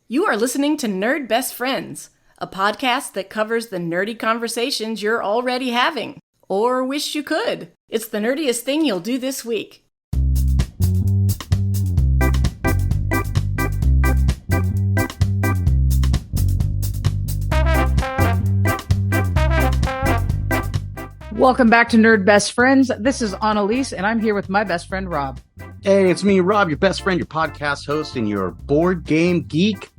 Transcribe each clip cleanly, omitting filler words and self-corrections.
You are listening to Nerd Best Friends, a podcast that covers the nerdy conversations you're already having, or wish you could. It's the nerdiest thing you'll do this week. Welcome back to Nerd Best Friends. This is Analese, and I'm here with my best friend, Rob. Hey, it's me, Rob, your best friend, your podcast host, and your BoardGameGeek.com.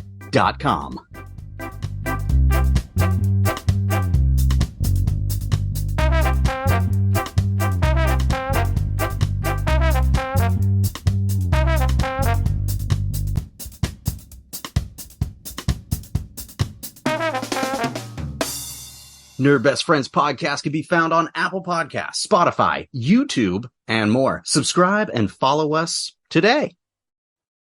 Nerd Best Friends podcast can be found on Apple Podcasts, Spotify, YouTube, and more. Subscribe and follow us today.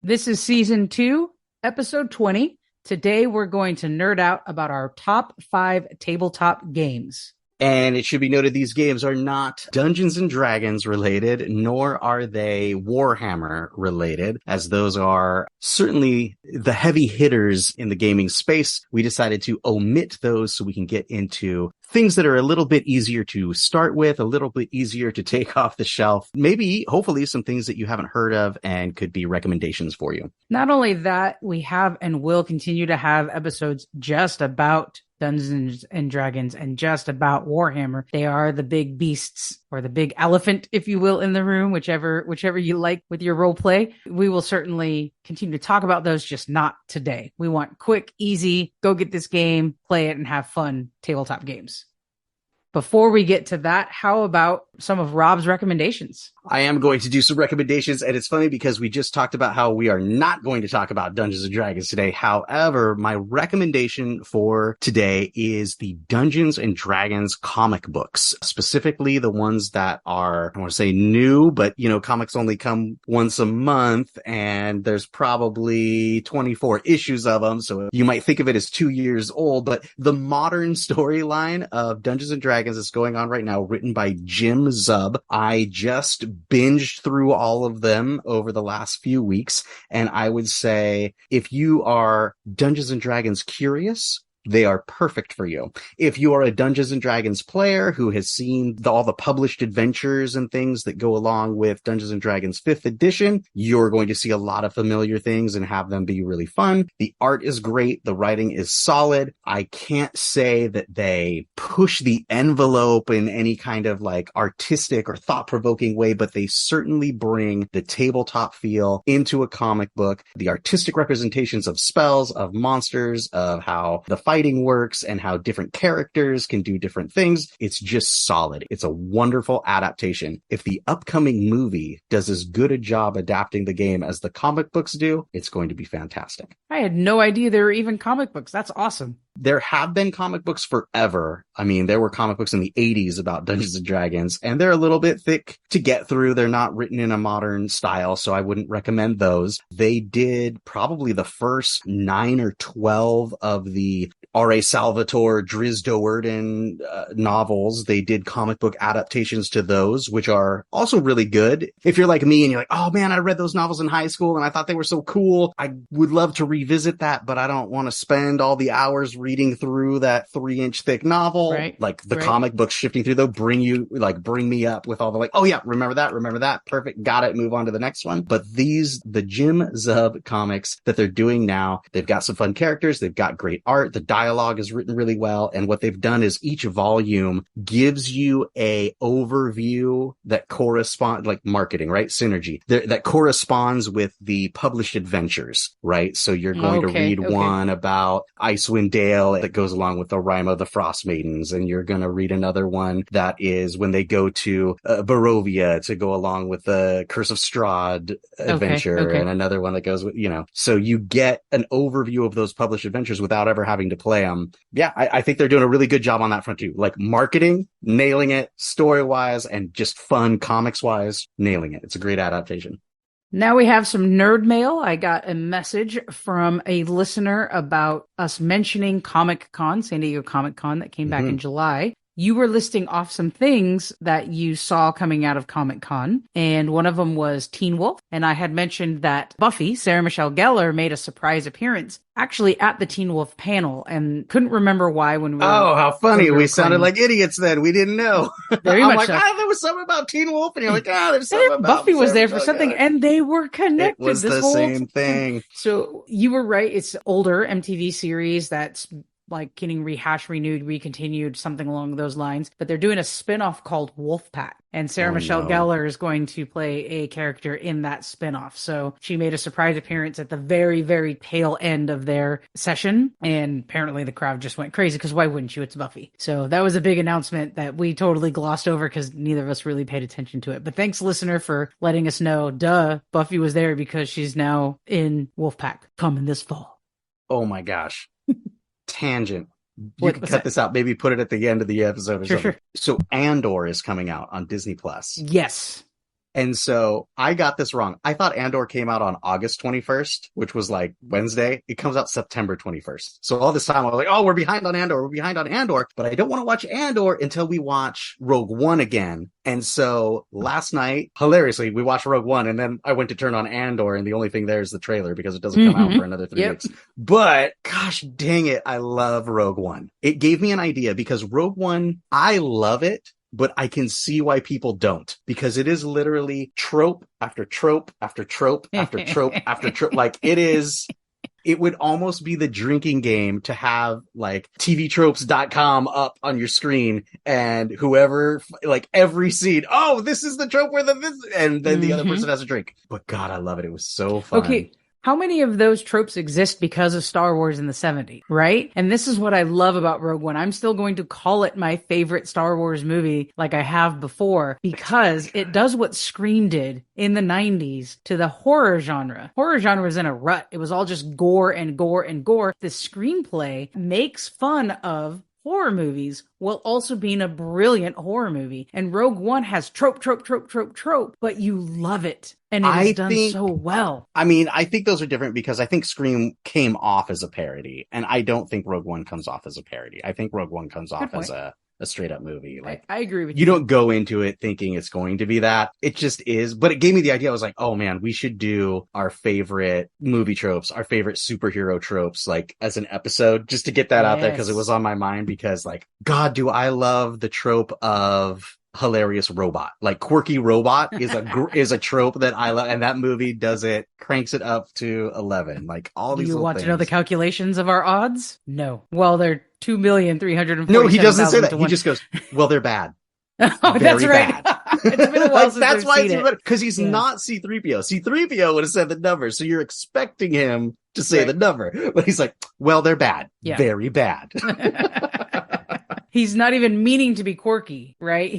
This is Season 2, Episode 20. Today we're going to nerd out about our top 5 tabletop games. And it should be noted these games are not Dungeons and Dragons related, nor are they Warhammer related, as those are certainly the heavy hitters in the gaming space. We decided to omit those so we can get into things that are a little bit easier to start with, a little bit easier to take off the shelf, maybe, hopefully, some things that you haven't heard of and could be recommendations for you. Not only that, we have and will continue to have episodes just about Dungeons and Dragons and just about Warhammer. They are the big beasts, or the big elephant, if you will, in the room, whichever you like with your role play. We will certainly continue to talk about those, just not today. We want quick, easy, go get this game, play it, and have fun tabletop games. Before we get to that, how about some of Rob's recommendations? I am going to do some recommendations, and it's funny because we just talked about how we are not going to talk about Dungeons & Dragons today. However, my recommendation for today is the Dungeons & Dragons comic books, specifically the ones that are, I want to say new, but, comics only come once a month, and there's probably 24 issues of them, so you might think of it as 2 years old, but the modern storyline of Dungeons & Dragons is going on right now, written by Jim Zub. I just binged through all of them over the last few weeks, and I would say if you are Dungeons & Dragons curious, they are perfect for you. If you are a Dungeons & Dragons player who has seen all the published adventures and things that go along with Dungeons & Dragons 5th edition, you're going to see a lot of familiar things and have them be really fun. The art is great. The writing is solid. I can't say that they push the envelope in any kind of artistic or thought-provoking way, but they certainly bring the tabletop feel into a comic book. The artistic representations of spells, of monsters, of how the fighting works and how different characters can do different things. It's just solid. It's a wonderful adaptation. If the upcoming movie does as good a job adapting the game as the comic books do, it's going to be fantastic. I had no idea there were even comic books. That's awesome. There have been comic books forever. I mean, there were comic books in the 80s about Dungeons & Dragons, and they're a little bit thick to get through. They're not written in a modern style, so I wouldn't recommend those. They did probably the first 9 or 12 of the R.A. Salvatore, Drizzt Do'Urden novels. They did comic book adaptations to those, which are also really good. If you're like me and you're like, oh man, I read those novels in high school and I thought they were so cool, I would love to revisit that, but I don't want to spend all the hours reading through that 3-inch thick novel. Right. Comic books shifting through, they'll bring me up with all the oh yeah, remember that, perfect, got it, move on to the next one. But the Jim Zub comics that they're doing now, they've got some fun characters, they've got great art, the dialogue is written really well, and what they've done is each volume gives you a overview that corresponds, like marketing, right? Synergy. That corresponds with the published adventures, right? So you're going to read one about Icewind Dale that goes along with the Rime of the Frost Maidens, and you're going to read another one that is when they go to Barovia to go along with the Curse of Strahd adventure, and another one that goes with, so you get an overview of those published adventures without ever having to play them. Yeah, I think they're doing a really good job on that front too. Like marketing, nailing it, story-wise, and just fun comics-wise, nailing it. It's a great adaptation. Now we have some nerd mail. I got a message from a listener about us mentioning Comic Con, San Diego Comic Con, that came back in July. you were listing off some things that you saw coming out of Comic-Con, and one of them was Teen Wolf. And I had mentioned that Buffy, Sarah Michelle Gellar, made a surprise appearance actually at the Teen Wolf panel, and couldn't remember why when we were... Oh, how funny. We sounded like idiots then. We didn't know. Very I'm much like, so. there was something about Teen Wolf. And you're like, there's something about Buffy was Sarah there for Michelle something, Gellar. and they were connected. It was this the whole same time. thing. So you were right. It's older MTV series that's like getting rehashed, renewed, recontinued, something along those lines. But they're doing a spinoff called Wolfpack. And Sarah Michelle Gellar is going to play a character in that spinoff. So she made a surprise appearance at the very, very tail end of their session. And apparently the crowd just went crazy because why wouldn't you? It's Buffy. So that was a big announcement that we totally glossed over because neither of us really paid attention to it. But thanks, listener, for letting us know. Duh, Buffy was there because she's now in Wolfpack coming this fall. Oh my gosh. Tangent. You can cut this out, maybe put it at the end of the episode or something. Sure. So Andor is coming out on Disney Plus. Yes. And so I got this wrong. I thought Andor came out on August 21st, which was like Wednesday. It comes out September 21st. So all this time I was like, oh, we're behind on Andor. We're behind on Andor. But I don't want to watch Andor until we watch Rogue One again. And so last night, hilariously, we watched Rogue One and then I went to turn on Andor and the only thing there is the trailer because it doesn't come out for another 3 weeks. But gosh dang it, I love Rogue One. It gave me an idea because Rogue One, I love it. But I can see why people don't, because it is literally trope after trope after trope after trope after trope. Like it would almost be the drinking game to have like tvtropes.com up on your screen and whoever, like every scene, oh, this is the trope where this, and then the other person has a drink. But God, I love it. It was so fun. Okay. How many of those tropes exist because of Star Wars in the 70s, right? And this is what I love about Rogue One. I'm still going to call it my favorite Star Wars movie like I have before because it does what Scream did in the 90s to the horror genre. Horror genre was in a rut. It was all just gore and gore and gore. The screenplay makes fun of horror movies while also being a brilliant horror movie. And Rogue One has trope, but you love it. And it is done so well. I mean, I think those are different because I think Scream came off as a parody. And I don't think Rogue One comes off as a parody. I think Rogue One comes off as a straight up movie. Like I agree with you. You don't go into it thinking it's going to be that. It just is. But it gave me the idea. I was like, oh man, we should do our favorite movie tropes, our favorite superhero tropes, like as an episode, just to get that out there because it was on my mind because like, God, do I love the trope of hilarious robot. Like quirky robot is a trope that I love, and that movie cranks it up to 11. Like all these. Do you want things. to know the calculations of our odds? No. Well, they're 2,347,000. No, he doesn't say that. He just goes, "Well, they're bad." Oh, that's right. It's been a while since that's why it's because he's not C-3PO. C-3PO would have said the number, so you're expecting him to say the number, but he's like, "Well, they're bad, very bad." He's not even meaning to be quirky, right?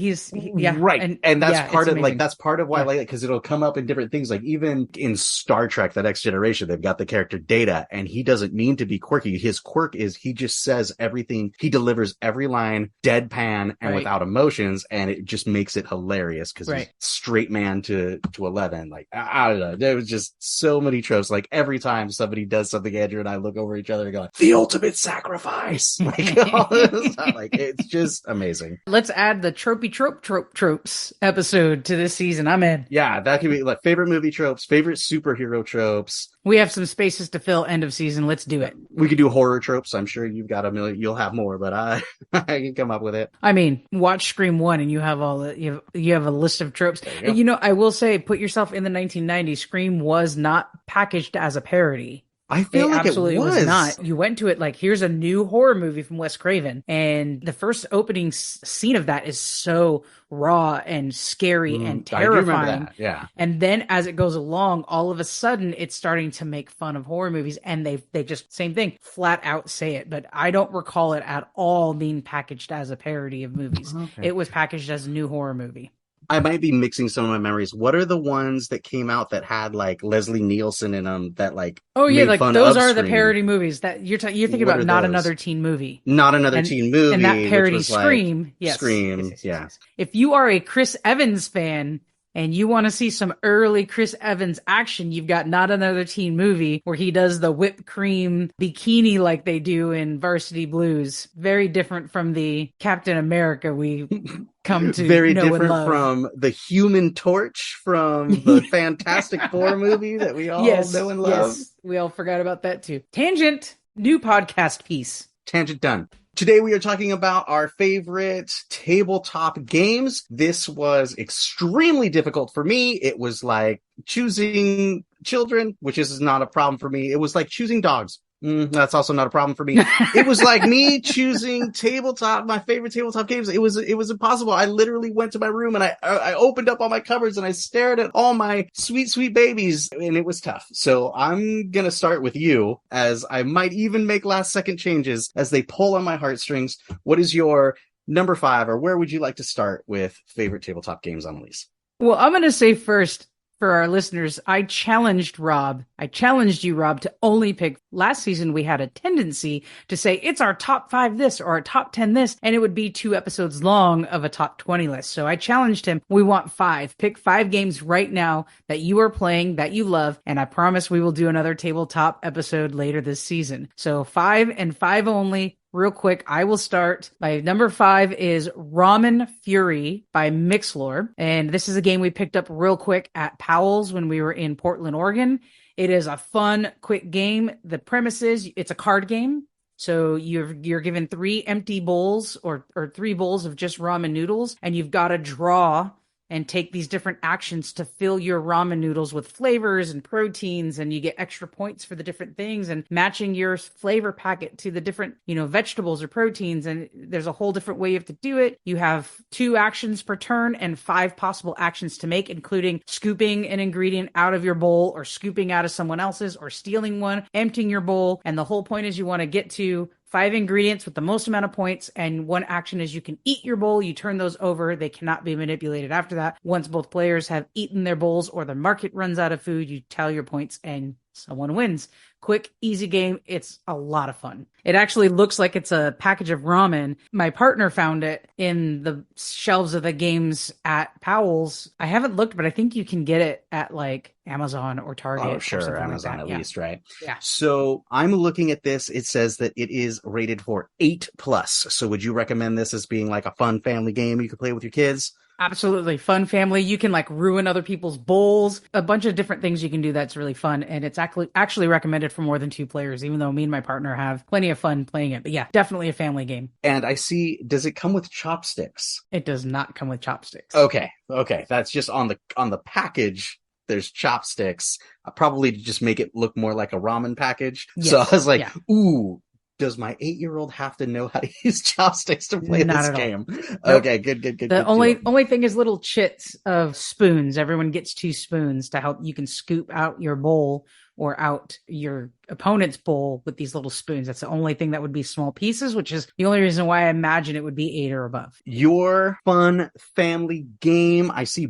Right. And that's part of that's part of why I like it, because it'll come up in different things. Like even in Star Trek, The Next Generation, they've got the character Data, and he doesn't mean to be quirky. His quirk is he just says everything. He delivers every line deadpan and without emotions, and it just makes it hilarious because he's straight man to 11. Like, I don't know. There was just so many tropes. Like every time somebody does something, Andrew and I look over each other and go, the ultimate sacrifice. Like, all this stuff. Like, it's just amazing. Let's add the tropes episode to this season. I'm in. Yeah, that could be like favorite movie tropes, favorite superhero tropes. We have some spaces to fill end of season. Let's do it. We could do horror tropes. I'm sure you've got a million. You'll have more, but I can come up with it. I mean, watch Scream 1 and you have you have a list of tropes. You know, I will say, put yourself in the 1990s. Scream was not packaged as a parody. I feel like absolutely it was not. You went to it like, here's a new horror movie from Wes Craven. And the first opening scene of that is so raw and scary and terrifying. I do remember that. Yeah. And then as it goes along, all of a sudden it's starting to make fun of horror movies. And they just, same thing, flat out say it. But I don't recall it at all being packaged as a parody of movies. Okay. It was packaged as a new horror movie. I might be mixing some of my memories. What are the ones that came out that had like Leslie Nielsen in them that like made like fun those are Scream? The parody movies that you're thinking about. Not those? Another teen movie. Not another teen movie. And that parody which was Scream. Like, yes. Scream. Yes. If you are a Chris Evans fan, and you want to see some early Chris Evans action, you've got Not Another Teen Movie where he does the whipped cream bikini like they do in Varsity Blues. Very different from the Captain America we come to very know and different love. from the Human Torch from the Fantastic Four movie that we all know and love. Yes, we all forgot about that too. Tangent, new podcast piece. Tangent done. Today we are talking about our favorite tabletop games. This was extremely difficult for me. It was like choosing children, which is not a problem for me. It was like choosing dogs. That's also not a problem for me. It was like me choosing my favorite tabletop games. It was impossible. I literally went to my room and I opened up all my cupboards and I stared at all my sweet, sweet babies, and it was tough. So I'm going to start with you, as I might even make last second changes as they pull on my heartstrings. What is your number 5, or where would you like to start with favorite tabletop games, Analese? Well, I'm going to say first, for our listeners, I challenged you, Rob, to only pick. Last season, we had a tendency to say it's our top 5 this or our top 10 this, and it would be 2 episodes long of a top 20 list. So I challenged him. We want 5. Pick 5 games right now that you are playing, that you love, and I promise we will do another tabletop episode later this season. So 5 and 5 only. Real quick, I will start. My number 5 is Ramen Fury by Mixlore. And this is a game we picked up real quick at Powell's when we were in Portland, Oregon. It is a fun, quick game. The premise is it's a card game. So you're given 3 empty bowls or 3 bowls of just ramen noodles, and you've got to draw and take these different actions to fill your ramen noodles with flavors and proteins, and you get extra points for the different things and matching your flavor packet to the different, vegetables or proteins. And there's a whole different way you have to do it. You have 2 actions per turn and 5 possible actions to make, including scooping an ingredient out of your bowl or scooping out of someone else's or stealing one, emptying your bowl. And the whole point is you want to get to 5 ingredients with the most amount of points, and one action is you can eat your bowl. You turn those over. They cannot be manipulated after that. Once both players have eaten their bowls or the market runs out of food, you tally your points and someone wins. Quick, easy game. It's a lot of fun. It actually looks like it's a package of ramen. My partner found it in the shelves of the games at Powell's. I haven't looked, but I think you can get it at like Amazon or Target. Oh, sure. Or Amazon like at least, right? Yeah. So I'm looking at this. It says that it is rated for 8+. So would you recommend this as being like a fun family game you could play with your kids? Absolutely. Fun family. You can like ruin other people's bowls. A bunch of different things you can do that's really fun. And it's actually recommended for more than 2 players, even though me and my partner have plenty of fun playing it. But yeah, definitely a family game. And I see, does it come with chopsticks? It does not come with chopsticks. Okay. That's just on the package. There's chopsticks. Probably to just make it look more like a ramen package. Yes. So I was like, Yeah. Ooh, does my 8-year-old have to know how to use chopsticks to play Not this at all. game? Nope. Okay, good. The only thing is little chits of spoons. Everyone gets 2 spoons to help. You can scoop out your bowl or out your opponent's bowl with these little spoons. That's the only thing that would be small pieces, which is the only reason why I imagine it would be 8 or above. Your fun family game. I see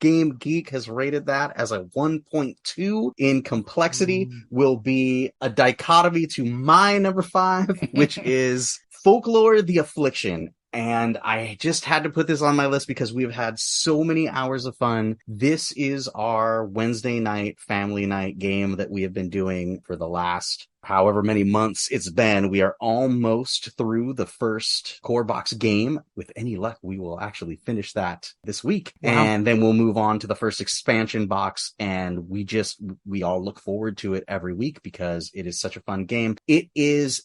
Game Geek has rated that as a 1.2 in complexity. Will be a dichotomy to my number 5, which is Folklore: The Affliction. And I just had to put this on my list because we've had so many hours of fun. This is our Wednesday night family night game that we have been doing for the last however many months it's been. We are almost through the first core box game. With any luck, we will actually finish that this week. Wow. And then we'll move on to the first expansion box. And we all look forward to it every week because it is such a fun game. It is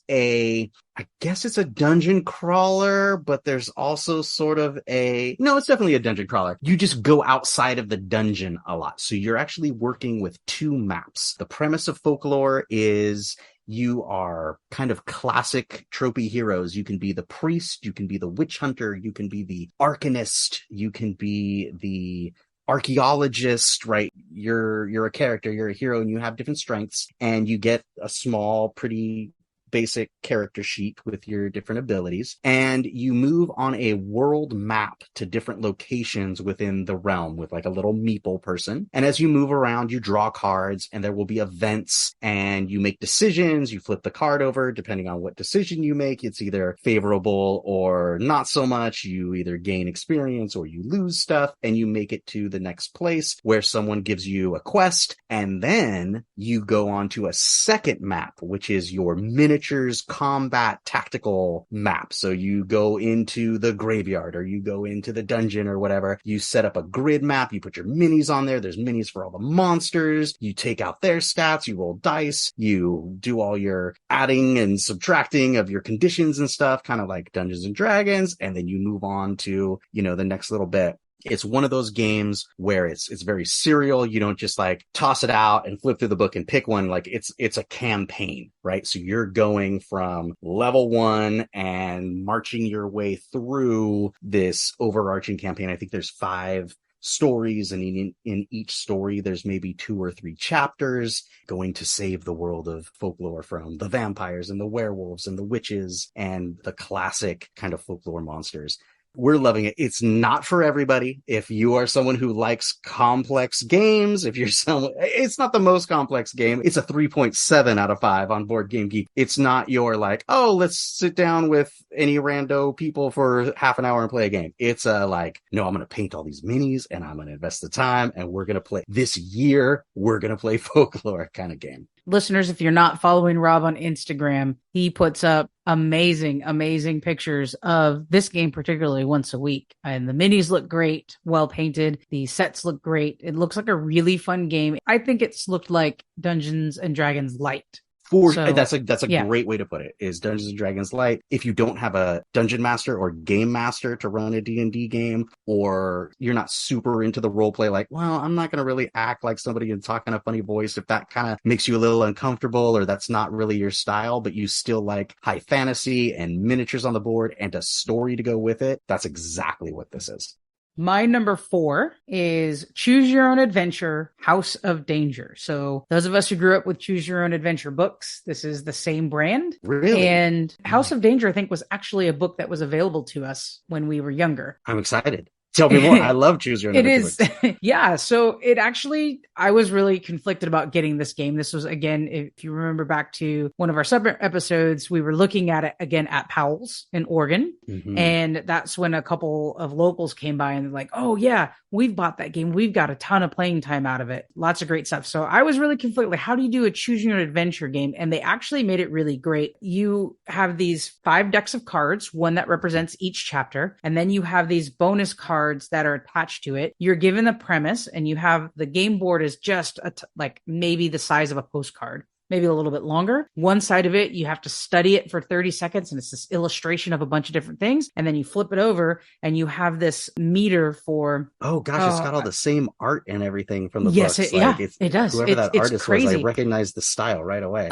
I guess it's a dungeon crawler, but there's also sort of no, it's definitely a dungeon crawler. You just go outside of the dungeon a lot. So you're actually working with 2 maps. The premise of Folklore is you are kind of classic tropey heroes. You can be the priest, you can be the witch hunter, you can be the arcanist, you can be the archaeologist, right? You're a character, you're a hero, and you have different strengths, and you get a small, pretty basic character sheet with your different abilities, and you move on a world map to different locations within the realm with like a little meeple person. And as you move around, you draw cards, and there will be events, and you make decisions. You flip the card over. Depending on what decision you make, it's either favorable or not so much. You either gain experience or you lose stuff, and you make it to the next place where someone gives you a quest, and then you go on to a second map, which is your miniatures combat tactical map. So you go into the graveyard, or you go into the dungeon or whatever. You set up a grid map. You put your minis on there. There's minis for all the monsters. You take out their stats. You roll dice. You do all your adding and subtracting of your conditions and stuff, kind of like Dungeons and Dragons. And then you move on to, the next little bit. It's one of those games where it's very serial. You don't just like toss it out and flip through the book and pick one. Like it's a campaign, right? So you're going from level 1 and marching your way through this overarching campaign. I think there's 5 stories, and in each story there's maybe 2 or 3 chapters going to save the world of folklore from the vampires and the werewolves and the witches and the classic kind of folklore monsters. We're loving it. It's not for everybody. If you are someone who likes complex games, it's not the most complex game. It's a 3.7 out of 5 on Board Game Geek. It's not your like, oh, let's sit down with any rando people for half an hour and play a game. It's no, I'm going to paint all these minis, and I'm going to invest the time, and we're going to play this year. We're going to play folklore kind of game. Listeners, if you're not following Rob on Instagram, he puts up amazing pictures of this game, particularly once a week. And the minis look great, well painted. The sets look great. It looks like a really fun game. I think it's looked like Dungeons and Dragons Light. That's a great way to put it, is Dungeons and Dragons Light. If you don't have a dungeon master or game master to run a D&D game, or you're not super into the role play, like, well, I'm not going to really act like somebody and talk in a funny voice, if that kind of makes you a little uncomfortable, or that's not really your style, but you still like high fantasy and miniatures on the board and a story to go with it, that's exactly what this is. My number 4 is Choose Your Own Adventure, House of Danger. So those of us who grew up with Choose Your Own Adventure books, this is the same brand. Really? And House of Danger, I think, was actually a book that was available to us when we were younger. I'm excited. Tell me more. I love Choose Your Own Adventure. It is. Yeah. So it actually, I was really conflicted about getting this game. This was, again, if you remember back to one of our separate episodes, we were looking at it again at Powell's in Oregon. Mm-hmm. And that's when a couple of locals came by and they're like, oh yeah, we've bought that game. We've got a ton of playing time out of it. Lots of great stuff. So I was really conflicted. Like, how do you do a Choose Your Own Adventure game? And they actually made it really great. You have these 5 decks of cards, one that represents each chapter. And then you have these bonus cards that are attached to it. You're given the premise, and you have the game board is just like maybe the size of a postcard, maybe a little bit longer. One side of it, you have to study it for 30 seconds, and it's this illustration of a bunch of different things. And then you flip it over, and you have this meter for... Oh gosh, it's got all the same art and everything from the yes, books. It does. Whoever that artist crazy. was, I recognize the style right away.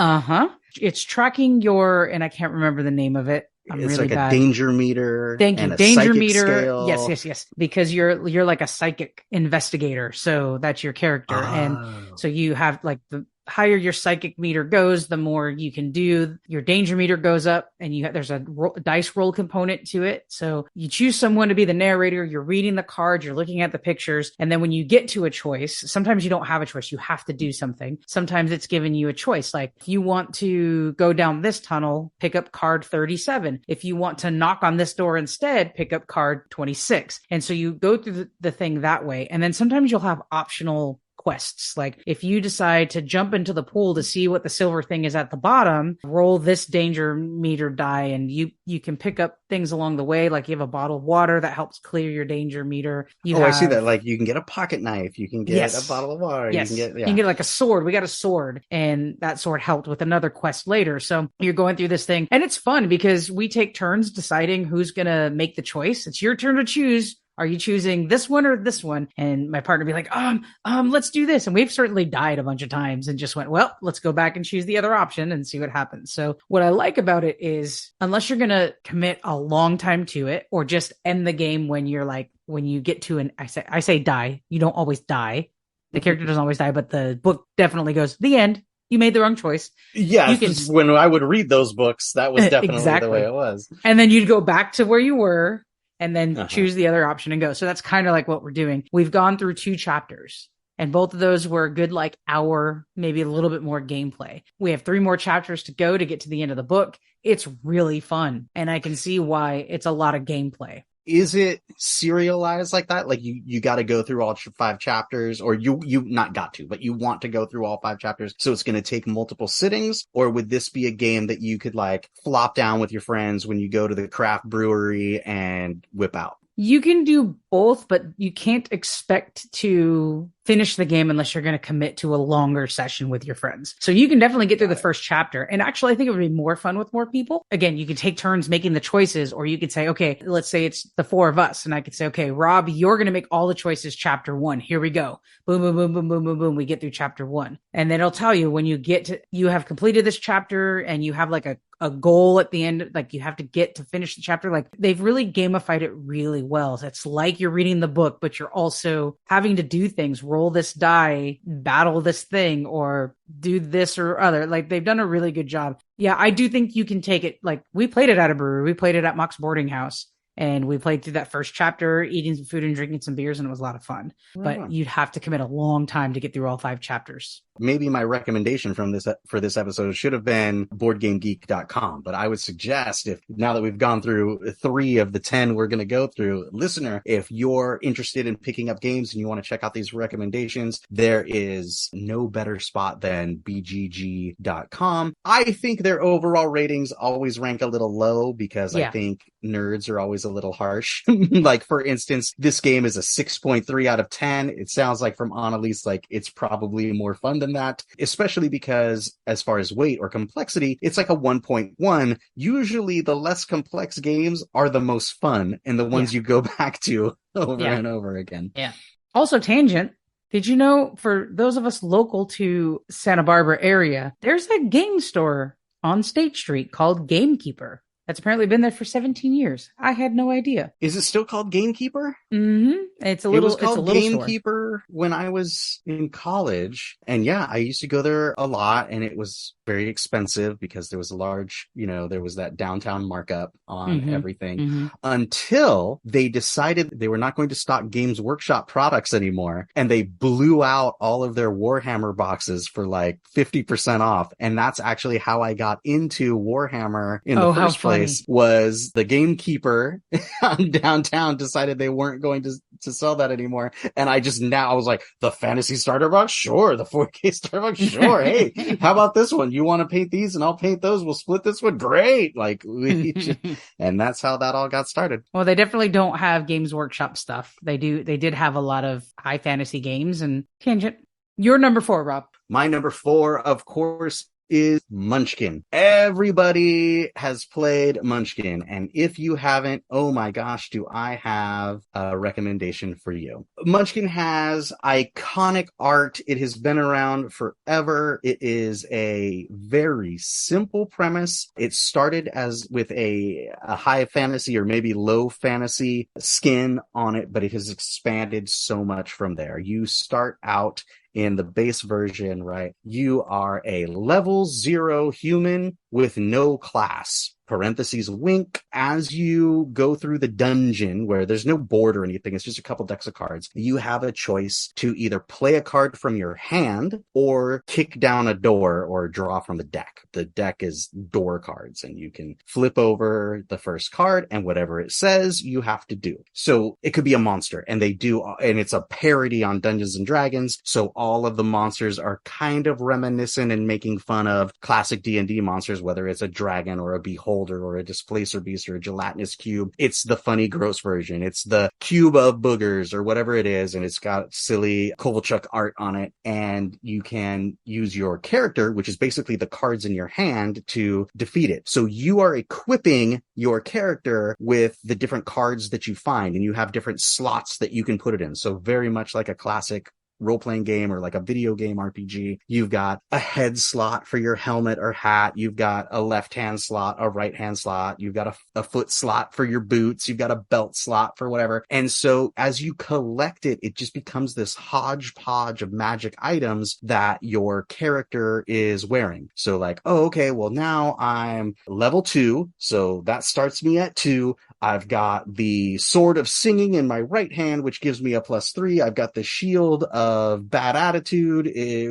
It's tracking your, and I can't remember the name of it. It's really like bad. A danger meter. Thank you. And a danger meter. Scale. Yes. Because you're like a psychic investigator. So that's your character. And so you have like the higher your psychic meter goes, the more you can do. Your danger meter goes up, and there's a dice roll component to it. So you choose someone to be the narrator. You're reading the cards, you're looking at the pictures. And then when you get to a choice, sometimes you don't have a choice. You have to do something. Sometimes it's giving you a choice. Like, if you want to go down this tunnel, pick up card 37. If you want to knock on this door instead, pick up card 26. And so you go through the thing that way. And then sometimes you'll have optional quests. Like, if you decide to jump into the pool to see what the silver thing is at the bottom, roll this danger meter die, and you can pick up things along the way. Like, you have a bottle of water that helps clear your danger meter. I see that. Like, you can get a pocket knife, you can get a bottle of water. Yes. You can get like a sword. We got a sword, and that sword helped with another quest later. So you're going through this thing, and it's fun because we take turns deciding who's going to make the choice. It's your turn to choose. Are you choosing this one or this one? And my partner would be like, let's do this. And we've certainly died a bunch of times and just went, well, let's go back and choose the other option and see what happens. So what I like about it is, unless you're going to commit a long time to it, or just end the game when you get to I say die. You don't always die. The character doesn't always die, but the book definitely goes, the end. you made the wrong choice. Yeah, You can when I would read those books, that was definitely the way it was. And then you'd go back to where you were and then Uh-huh. choose the other option and go. So that's kind of like what we're doing. We've gone through 2 chapters. And both of those were a good, like, hour, maybe a little bit more gameplay. We have 3 more chapters to go to get to the end of the book. It's really fun. And I can see why it's a lot of gameplay. Is it serialized like that? Like you got to go through all 5 chapters, or you not got to, but you want to go through all 5 chapters. So it's going to take multiple sittings, or would this be a game that you could like flop down with your friends when you go to the craft brewery and whip out? You can do both, but you can't expect to finish the game unless you're going to commit to a longer session with your friends. So you can definitely get through the first chapter. And actually, I think it would be more fun with more people. Again, you could take turns making the choices, or you could say, okay, let's say it's the 4 of us. And I could say, okay, Rob, you're going to make all the choices chapter 1. Here we go. Boom, boom, boom, boom, boom, boom, boom. We get through chapter 1. And then it'll tell you when you get to, you have completed this chapter and you have like a goal at the end, like you have to get to finish the chapter. Like they've really gamified it really well. So it's like you're reading the book, but you're also having to do things, roll this die, battle this thing, or do this or other. Like they've done a really good job. Yeah, I do think you can take it. Like we played it at a brewery. We played it at Mock's Boarding House. And we played through that first chapter, eating some food and drinking some beers, and it was a lot of fun. But you'd have to commit a long time to get through all 5 chapters. Maybe my recommendation for this episode should have been boardgamegeek.com, but I would suggest, if now that we've gone through 3 of the 10 we're going to go through, listener, if you're interested in picking up games and you want to check out these recommendations, there is no better spot than bgg.com. I think their overall ratings always rank a little low because I think nerds are always a little harsh. Like, for instance, this game is a 6.3 out of 10. It sounds like from Analese, like it's probably more fun than that, especially because as far as weight or complexity, it's like a 1.1. Usually the less complex games are the most fun and the ones you go back to over and over again. Yeah. Also, tangent. Did you know, for those of us local to Santa Barbara area, there's a game store on State Street called Gamekeeper. That's apparently been there for 17 years. I had no idea. Is it still called Gamekeeper? Mm-hmm. It was called Gamekeeper when I was in college. And yeah, I used to go there a lot, and it was very expensive because there was a large, there was that downtown markup on everything until they decided they were not going to stock Games Workshop products anymore. And they blew out all of their Warhammer boxes for like 50% off. And that's actually how I got into Warhammer in the first place. Was the Gamekeeper downtown decided they weren't going to sell that anymore. And I was like, the Fantasy Starter Box? Sure. The 4K Starter Box? Sure. Hey, how about this one? You want to paint these and I'll paint those? We'll split this one. Great. Like, and that's how that all got started. Well, they definitely don't have Games Workshop stuff. They did have a lot of high fantasy games. And tangent. Your number 4, Rob. My number 4, of course, is Munchkin. Everybody has played Munchkin, and if you haven't, oh my gosh, do I have a recommendation for you. Munchkin has iconic art. It has been around forever. It is a very simple premise. It started with a high fantasy or maybe low fantasy skin on it, but it has expanded so much from there. You start out in the base version, right? You are a level 0 human with no class. Parentheses wink. As you go through the dungeon, where there's no board or anything, it's just a couple decks of cards, you have a choice to either play a card from your hand or kick down a door or draw from the deck. The deck is door cards, and you can flip over the first card, and whatever it says, you have to do. So it could be a monster, and and it's a parody on Dungeons and Dragons, so all of the monsters are kind of reminiscent and making fun of classic D&D monsters, whether it's a dragon or a beholder or a displacer beast or a gelatinous cube. It's the funny, gross version. It's the cube of boogers or whatever it is, and it's got silly Kovalchuk art on it, and you can use your character, which is basically the cards in your hand, to defeat it. So you are equipping your character with the different cards that you find, and you have different slots that you can put it in. So very much like a classic role-playing game or like a video game RPG. You've got a head slot for your helmet or hat. You've got a left-hand slot, a right-hand slot. You've got a foot slot for your boots. You've got a belt slot for whatever. And so as you collect it, it just becomes this hodgepodge of magic items that your character is wearing. So like, oh, okay, well now I'm level 2. So that starts me at 2. I've got the sword of singing in my right hand, which gives me a +3. I've got the shield of bad attitude,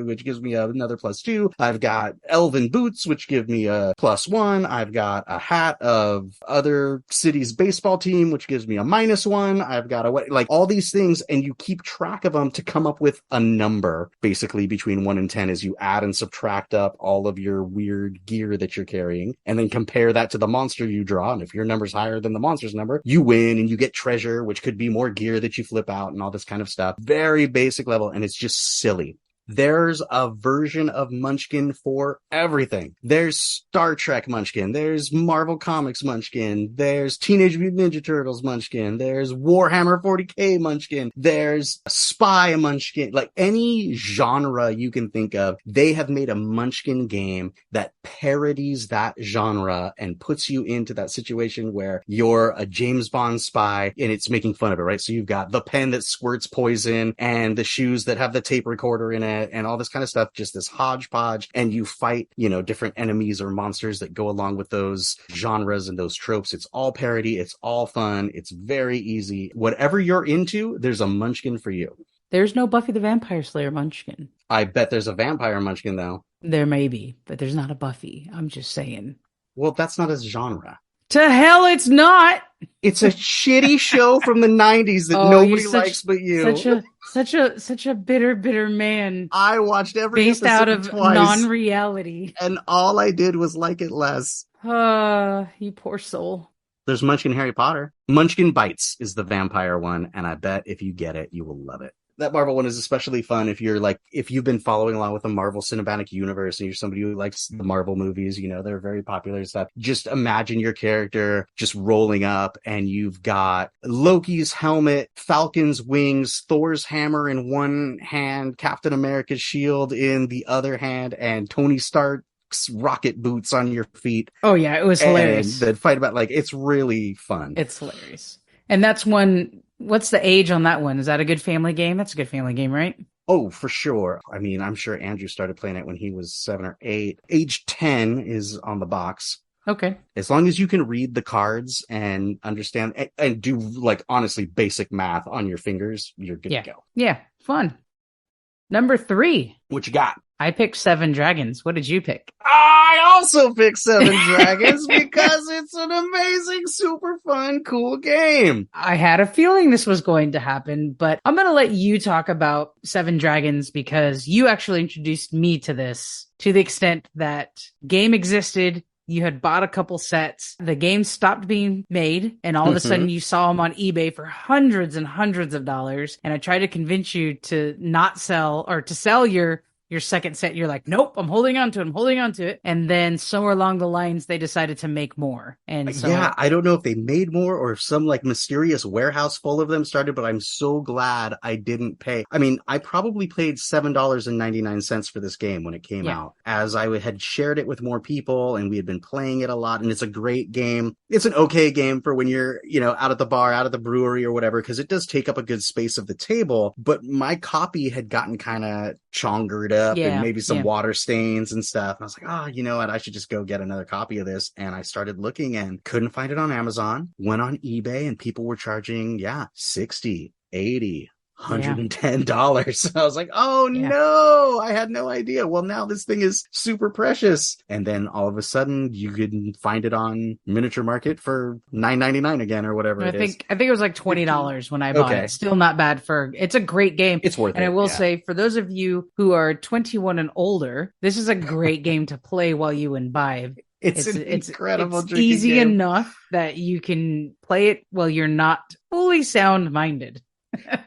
which gives me another +2. I've got elven boots, which give me a +1. I've got a hat of other city's baseball team, which gives me a -1. I've got like all these things, and you keep track of them to come up with a number, basically between 1 and 10 as you add and subtract up all of your weird gear that you're carrying, and then compare that to the monster you draw. And if your number's higher than the monster's number, you win and you get treasure, which could be more gear that you flip out and all this kind of stuff. Very basic level, and it's just silly. There's a version of Munchkin for everything. There's Star Trek Munchkin. There's Marvel Comics Munchkin. There's Teenage Mutant Ninja Turtles Munchkin. There's Warhammer 40K Munchkin. There's Spy Munchkin. Like any genre you can think of, they have made a Munchkin game that parodies that genre and puts you into that situation where you're a James Bond spy and it's making fun of it, right? So you've got the pen that squirts poison and the shoes that have the tape recorder in it and all this kind of stuff, just this hodgepodge, and you fight, different enemies or monsters that go along with those genres and those tropes. It's all parody. It's all fun. It's very easy. Whatever you're into, there's a Munchkin for you. There's no Buffy the Vampire Slayer Munchkin. I bet there's a vampire Munchkin, though. There may be, but there's not a Buffy. I'm just saying. Well, that's not a genre. To hell, it's not. It's a shitty show from the 90s that nobody likes but you. Such a bitter man. I watched every based episode out of twice, non-reality. And all I did was like it less. You poor soul. There's Munchkin Harry Potter. Munchkin Bites is the vampire one, and I bet if you get it, you will love it. That Marvel one is especially fun if you've been following along with the Marvel Cinematic Universe and you're somebody who likes the Marvel movies, they're very popular and stuff. Just imagine your character just rolling up and you've got Loki's helmet, Falcon's wings, Thor's hammer in one hand, Captain America's shield in the other hand, and Tony Stark's rocket boots on your feet. Oh yeah, it was hilarious. And the fight about, it's really fun. It's hilarious. And that's one. What's the age on that one? Is that a good family game? That's a good family game, right? Oh, for sure. I mean, I'm sure Andrew started playing it when he was 7 or 8. Age 10 is on the box. Okay. As long as you can read the cards and understand and do honestly basic math on your fingers, you're good to go. Yeah. Fun. Number 3. What you got? I picked 7 Dragons. What did you pick? I also picked 7 Dragons because it's an amazing, super fun, cool game. I had a feeling this was going to happen, but I'm going to let you talk about 7 Dragons because you actually introduced me to this to the extent that game existed. You had bought a couple sets. The game stopped being made, and all of a sudden you saw them on eBay for hundreds and hundreds of dollars. And I tried to convince you to not sell or to sell your second set. You're like, nope, I'm holding on to it. And then somewhere along the lines, they decided to make more. And so, yeah, I don't know if they made more or if some mysterious warehouse full of them started, but I'm so glad I didn't pay. I mean, I probably paid $7.99 for this game when it came out, as I had shared it with more people and we had been playing it a lot. And it's a great game. It's an okay game for when you're, out at the bar, out at the brewery or whatever, because it does take up a good space of the table. But my copy had gotten kind of chongered up and maybe some water stains and stuff. And I was like, oh, you know what? I should just go get another copy of this. And I started looking and couldn't find it on Amazon. Went on eBay and people were charging, $60, $80, $110. I was like, oh no, I had no idea. Well, now this thing is super precious. And then all of a sudden you can find it on Miniature Market for $9.99 again or whatever I it think is. it was like $20 when I bought it. Still not bad it's a great game. It's worth it. And I will say, for those of you who are 21 and older, this is a great game to play while you imbibe. It's incredible. It's easy game. Enough that you can play it while you're not fully sound-minded.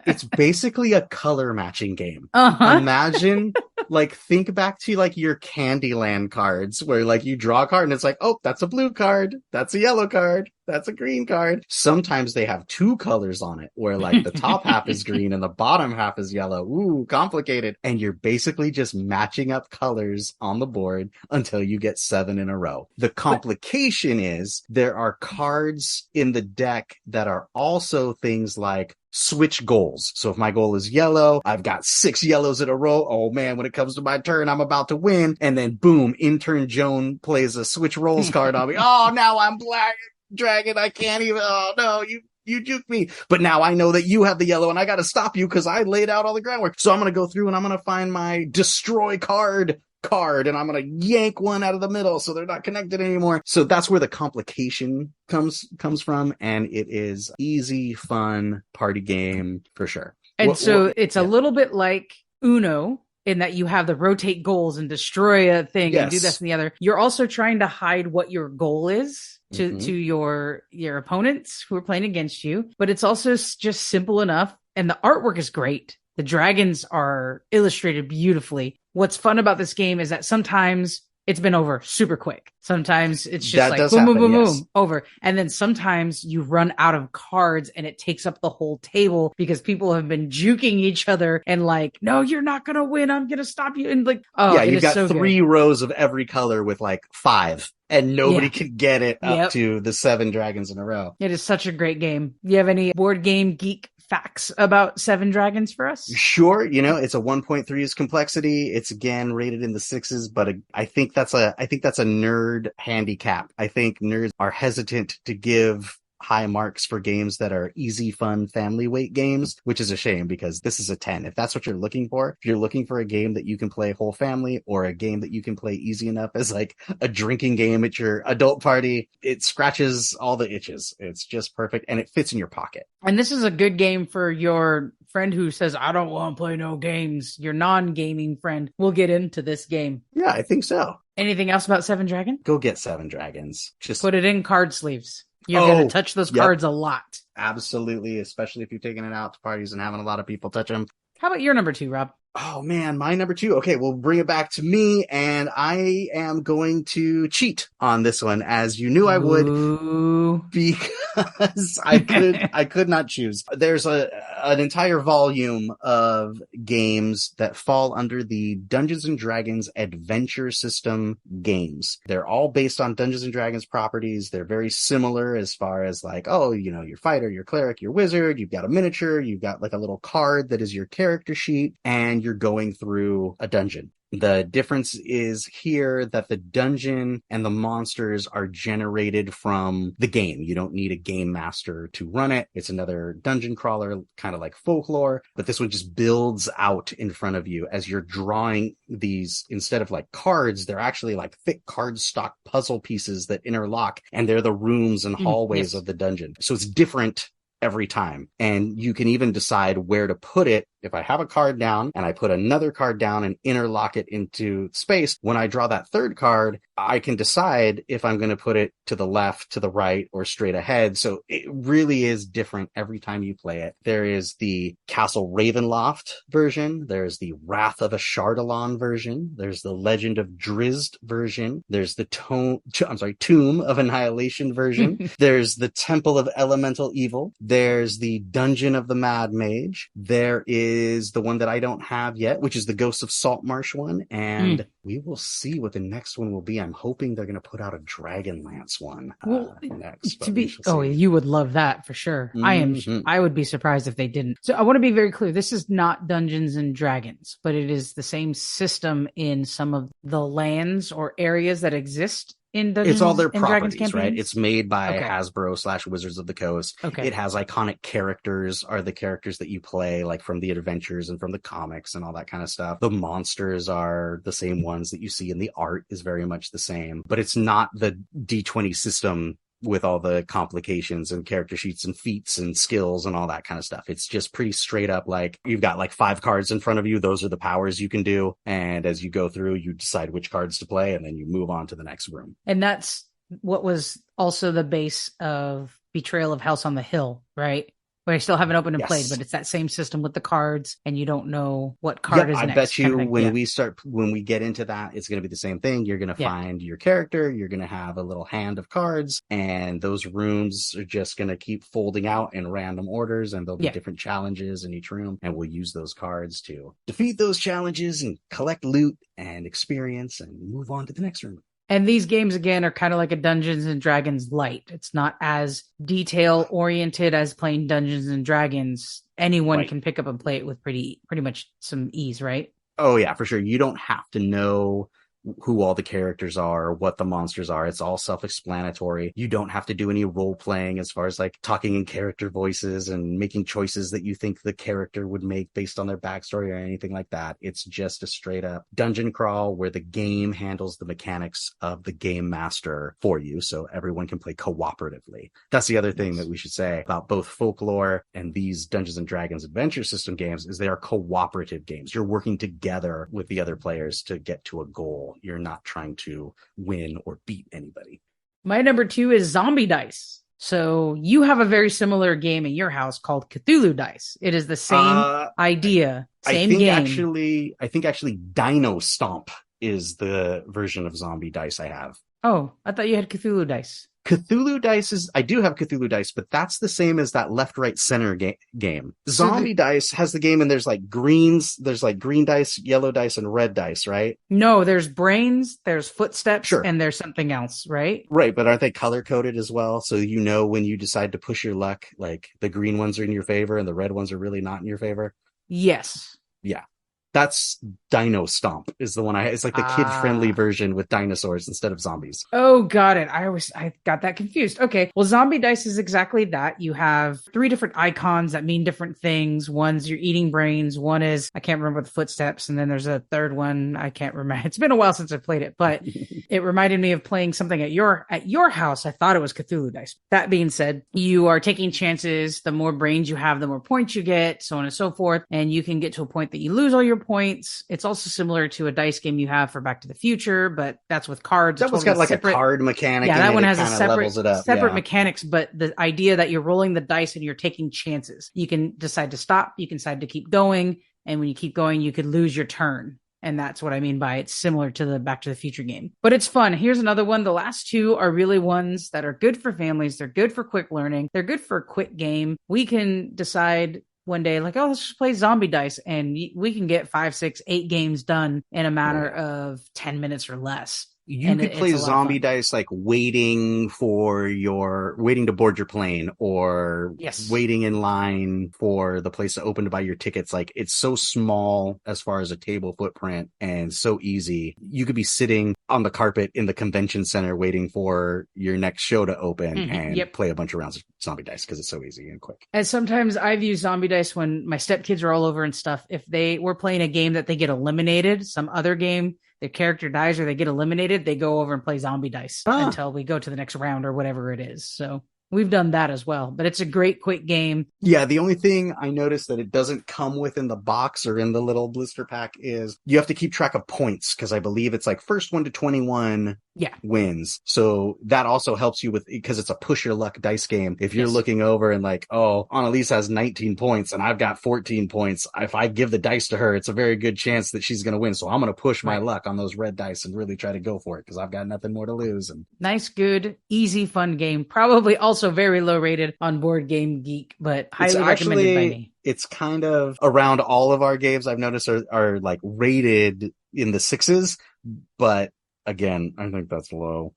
It's basically a color matching game. Imagine, think back to your Candyland cards where you draw a card and it's like, oh, that's a blue card. That's a yellow card. That's a green card. Sometimes they have two colors on it where like the top half is green and the bottom half is yellow. Ooh, complicated. And you're basically just matching up colors on the board until you get 7 in a row. The complication is there are cards in the deck that are also things like switch goals. So if my goal is yellow, I've got 6 yellows in a row. Oh man, when it comes to my turn, I'm about to win. And then boom, intern Joan plays a switch roles card on me. Oh, now I'm black dragon. I can't even. Oh no, you juked me. But now I know that you have the yellow and I got to stop you because I laid out all the groundwork. So I'm going to go through and I'm going to find my destroy card and I'm going to yank one out of the middle so they're not connected anymore. So that's where the complication comes from. And it is easy, fun party game for sure. And it's a little bit like Uno in that you have the rotate goals and destroy a thing and do this and the other. You're also trying to hide what your goal is to your opponents who are playing against you. But it's also just simple enough. And the artwork is great. The dragons are illustrated beautifully. What's fun about this game is that sometimes it's been over super quick. Sometimes it's just like boom, boom, boom, boom, over. And then sometimes you run out of cards and it takes up the whole table because people have been juking each other and like, no, you're not going to win. I'm going to stop you. And like, oh, yeah, you've got so 3 rows of every color with like 5 and nobody could get it up to the 7 dragons in a row. It is such a great game. Do you have any board game geek facts about 7 dragons for us? Sure. It's a 1.3 complexity. It's again rated in the 6s, but I think that's a nerd handicap. I think nerds are hesitant to give high marks for games that are easy, fun, family weight games, which is a shame because this is a 10. If that's what you're looking for, if you're looking for a game that you can play whole family or a game that you can play easy enough as like a drinking game at your adult party, it scratches all the itches. It's just perfect and it fits in your pocket. And this is a good game for your friend who says, I don't want to play no games. Your non-gaming friend will get into this game. Yeah, I think so. Anything else about 7 Dragon? Go get 7 Dragons. Just put it in card sleeves. You're going to touch those cards a lot. Absolutely, especially if you're taking it out to parties and having a lot of people touch them. How about your number 2, Rob? Oh man, my number 2. Okay, we'll bring it back to me, and I am going to cheat on this one, as you knew I would, because I could not choose. There's an entire volume of games that fall under the Dungeons and Dragons Adventure System games. They're all based on Dungeons and Dragons properties. They're very similar as far as like, your fighter, your cleric, your wizard, you've got a miniature, you've got like a little card that is your character sheet, and you're going through a dungeon. The difference is here that the dungeon and the monsters are generated from the game. You don't need a game master to run it. It's another dungeon crawler, kind of like Folklore, but this one just builds out in front of you as you're drawing these. Instead of like cards, they're actually like thick cardstock puzzle pieces that interlock, and they're the rooms and hallways of the dungeon. So it's different every time. And you can even decide where to put it. If I have a card down and I put another card down and interlock it into space, when I draw that third card, I can decide if I'm going to put it to the left, to the right, or straight ahead. So it really is different every time you play it. There is the Castle Ravenloft version. There's the Wrath of Ashardalon version. There's the Legend of Drizzt version. There's the Tomb of Annihilation version. There's the Temple of Elemental Evil. There's the Dungeon of the Mad Mage. There is the one that I don't have yet, which is the Ghost of Saltmarsh one. And we will see what the next one will be. I'm hoping they're going to put out a Dragonlance one next. You would love that for sure. I would be surprised if they didn't. So I want to be very clear. This is not Dungeons and Dragons, but it is the same system in some of the lands or areas that exist in Dungeons it's all their and properties, Dragons right? It's made by Hasbro / Wizards of the Coast. Okay. It has iconic characters, are the characters that you play, like from the adventures and from the comics and all that kind of stuff. The monsters are the same ones that you see, and the art is very much the same. But it's not the D20 system with all the complications and character sheets and feats and skills and all that kind of stuff. It's just pretty straight up, like you've got like 5 cards in front of you. Those are the powers you can do. And as you go through, you decide which cards to play, and then you move on to the next room. And that's what was also the base of Betrayal of House on the Hill, right? But I still haven't opened and played, Yes. but it's that same system with the cards, and you don't know what card is I next. bet you kind of when we get into that, it's going to be the same thing. You're going to find your character. You're going to have a little hand of cards, and those rooms are just going to keep folding out in random orders, and there'll be different challenges in each room, and we'll use those cards to defeat those challenges and collect loot and experience and move on to the next room. And these games, again, are kind of like a Dungeons and Dragons light. It's not as detail oriented as playing Dungeons and Dragons. Anyone can pick up and play it with pretty much some ease, right? Oh, yeah, for sure. You don't have to know who all the characters are, what the monsters are. It's all self-explanatory. You don't have to do any role playing as far as like talking in character voices and making choices that you think the character would make based on their backstory or anything like that. It's just a straight up dungeon crawl where the game handles the mechanics of the game master for you, so everyone can play cooperatively. That's the other thing that we should say about both Folklore and these Dungeons and Dragons Adventure System games is they are cooperative games. You're working together with the other players to get to a goal. You're not trying to win or beat anybody. My number 2 is Zombie Dice. So you have a very similar game in your house called Cthulhu Dice. It is the same idea, same game. I think actually Dino Stomp is the version of Zombie Dice I have. Oh, I thought you had Cthulhu Dice. Cthulhu Dice I do have Cthulhu Dice, but that's the same as that left, right, center game. Zombie Dice has the game and there's like green dice, yellow dice, and red dice, right? No, there's brains, there's footsteps, and there's something else, right? Right, but aren't they color coded as well? So you know when you decide to push your luck, like the green ones are in your favor and the red ones are really not in your favor? Yes. Yeah. That's Dino Stomp is the one it's like the kid-friendly version with dinosaurs instead of zombies. Oh, got it. I got that confused. Okay. Well, Zombie Dice is exactly that. You have 3 different icons that mean different things. One's you're eating brains. One is, I can't remember the footsteps. And then there's a third one. I can't remember. It's been a while since I played it, but it reminded me of playing something at your house. I thought it was Cthulhu Dice. That being said, you are taking chances. The more brains you have, the more points you get, so on and so forth. And you can get to a point that you lose all your points. It's also similar to a dice game you have for Back to the Future, but that's with cards. That one's got like a card mechanic. Yeah, that one has a separate yeah. mechanics, but the idea that you're rolling the dice and you're taking chances. You can decide to stop, you can decide to keep going, and when you keep going, you could lose your turn. And that's what I mean by it's similar to the Back to the Future game. But it's fun. Here's another one. The last 2 are really ones that are good for families. They're good for quick learning. They're good for a quick game. We can decide one day, like, oh, let's just play Zombie Dice, and we can get 5, 6, 8 games done in a matter of 10 minutes or less. You could play Zombie Dice like waiting to board your plane or waiting in line for the place to open to buy your tickets. Like, it's so small as far as a table footprint and so easy. You could be sitting on the carpet in the convention center waiting for your next show to open and play a bunch of rounds of Zombie Dice because it's so easy and quick. And sometimes I've used Zombie Dice when my stepkids are all over and stuff. If they were playing a game that they get eliminated, some other game, their character dies or they get eliminated, they go over and play Zombie Dice until we go to the next round or whatever it is. So we've done that as well, but it's a great quick game. Yeah, the only thing I noticed that it doesn't come with in the box or in the little blister pack is you have to keep track of points, because I believe it's like first 1 to 21 wins. So that also helps you with, because it's a push your luck dice game. If you're looking over and like, oh, Analese has 19 points and I've got 14 points. If I give the dice to her, it's a very good chance that she's going to win. So I'm going to push my luck on those red dice and really try to go for it because I've got nothing more to lose. And nice, good, easy, fun game. Probably also very low rated on Board Game Geek, but highly recommended by me. It's kind of around all of our games I've noticed are like rated in the 6s, but again, I think that's low.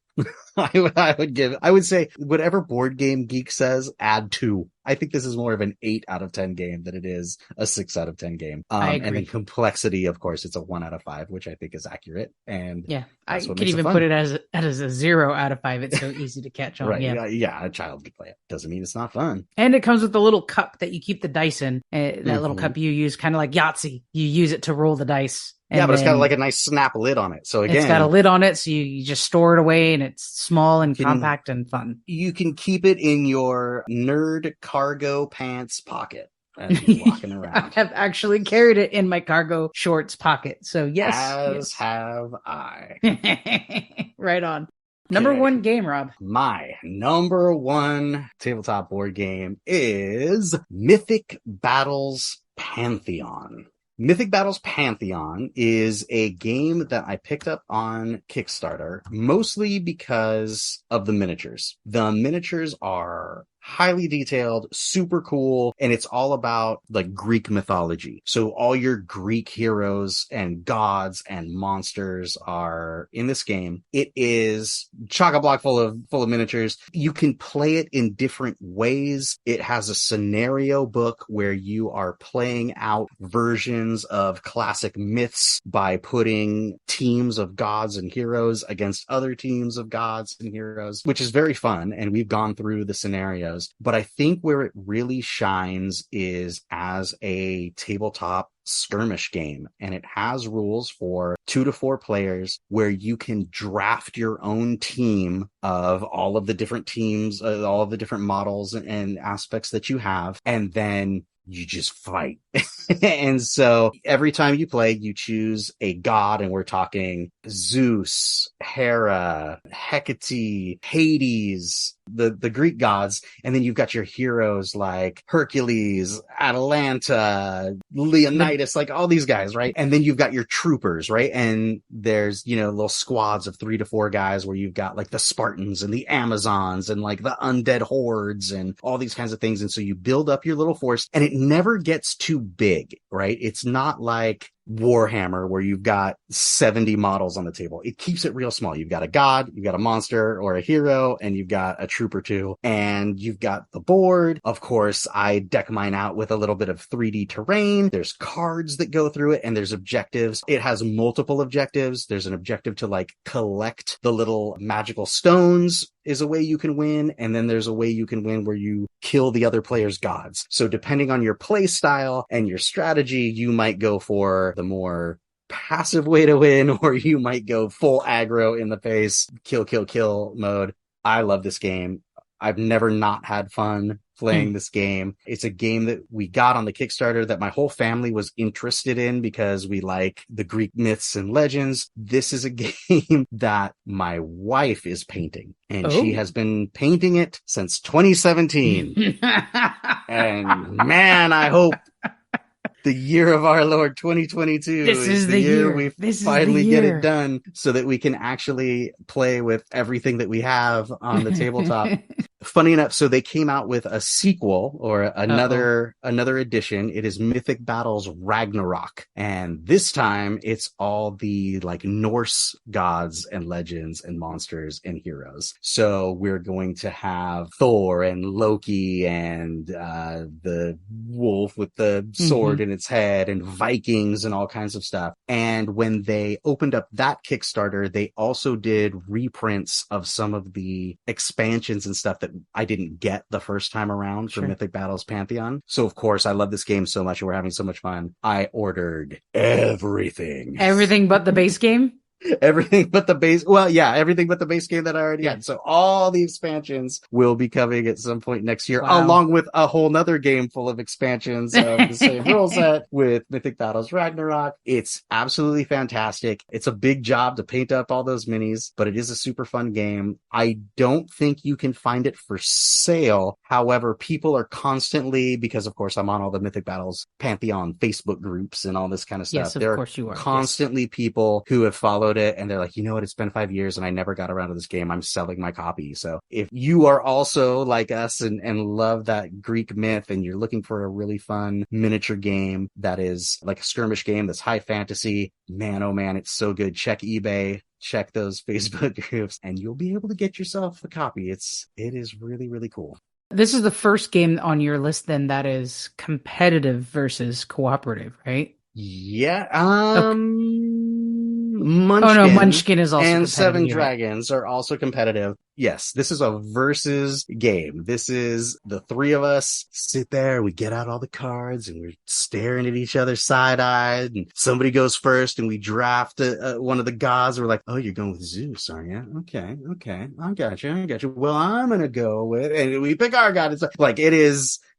I would say whatever Board Game Geek says, add 2. I think this is more of an 8 out of 10 game than it is a 6 out of 10 game. I agree. And then complexity, of course, it's a 1 out of 5, which I think is accurate. And I could even put it as a 0 out of 5. It's so easy to catch on. Right. Yeah, a child could play it. Doesn't mean it's not fun. And it comes with a little cup that you keep the dice in. That little cup you use kind of like Yahtzee. You use it to roll the dice. Yeah, but it's got like a nice snap lid on it. So again, it's got a lid on it, so you just store it away, and it's small and compact and fun. You can keep it in your nerd cargo pants pocket as you're walking around. I have actually carried it in my cargo shorts pocket. So yes. As have I. Right on. Number one game, Rob. My number one tabletop board game is Mythic Battles Pantheon. Mythic Battles Pantheon is a game that I picked up on Kickstarter, mostly because of the miniatures. The miniatures are highly detailed, super cool, and it's all about like Greek mythology. So all your Greek heroes and gods and monsters are in this game. It is chock-a-block full of miniatures. You can play it in different ways. It has a scenario book where you are playing out versions of classic myths by putting teams of gods and heroes against other teams of gods and heroes, which is very fun. And we've gone through the scenarios. But I think where it really shines is as a tabletop skirmish game, and it has rules for 2 to 4 players where you can draft your own team of all of the different teams, all of the different models and aspects that you have, and then you just fight. And so every time you play, you choose a god, and we're talking Zeus, Hera, Hecate, Hades, the Greek gods. And then you've got your heroes like Hercules, Atalanta, Leonidas, like all these guys, right? And then you've got your troopers, right? And there's, little squads of 3 to 4 guys where you've got like the Spartans and the Amazons and like the undead hordes and all these kinds of things. And so you build up your little force, and it never gets too big, right? It's not like Warhammer where you've got 70 models on the table. It keeps it real small. You've got a god, you've got a monster or a hero, and you've got a troop or two, and you've got the board. Of course, I deck mine out with a little bit of 3D terrain. There's cards that go through it, and there's objectives. It has multiple objectives. There's an objective to like collect the little magical stones is a way you can win. And then there's a way you can win where you kill the other player's gods. So depending on your play style and your strategy, you might go for the more passive way to win, or you might go full aggro in the face, kill mode. I love this game. I've never not had fun playing this game. It's a game that we got on the Kickstarter that my whole family was interested in because we like the Greek myths and legends. This is a game that my wife is painting, and she has been painting it since 2017. And man, I hope the year of our Lord 2022 is the year we finally get it done so that we can actually play with everything that we have on the tabletop. Funny enough, so they came out with a sequel or another edition. It is Mythic Battles Ragnarok. And this time it's all the like Norse gods and legends and monsters and heroes. So we're going to have Thor and Loki and the wolf with the sword in its head and Vikings and all kinds of stuff. And when they opened up that Kickstarter, they also did reprints of some of the expansions and stuff that I didn't get the first time around for Mythic Battles Pantheon. So of course I love this game so much and we're having so much fun. I ordered everything. Everything but the base game? Everything but the base. Well, yeah, everything but the base game that I already had. So all the expansions will be coming at some point next year, along with a whole nother game full of expansions of the same rule set with Mythic Battles Ragnarok. It's absolutely fantastic. It's a big job to paint up all those minis, but it is a super fun game. I don't think you can find it for sale. However, people are constantly, because of course I'm on all the Mythic Battles Pantheon Facebook groups and all this kind of stuff. Yes, of course you are. Constantly people who have followed it and they're like, you know what, it's been 5 years and I never got around to this game. I'm selling my copy. So if you are also like us and love that Greek myth and you're looking for a really fun miniature game that is like a skirmish game that's high fantasy, man, oh man, it's so good. Check eBay, check those Facebook groups, and you'll be able to get yourself a copy. It is really, really cool. This is the first game on your list then that is competitive versus cooperative, right? Yeah. Munchkin. Munchkin is also and competitive. 7 Dragons are also competitive. Yes, this is a versus game. This is the three of us sit there, we get out all the cards and we're staring at each other side-eyed, and somebody goes first and we draft one of the gods. We're like, oh, you're going with Zeus, aren't you? Okay. I got you. Well, I'm going to go with, and we pick our god.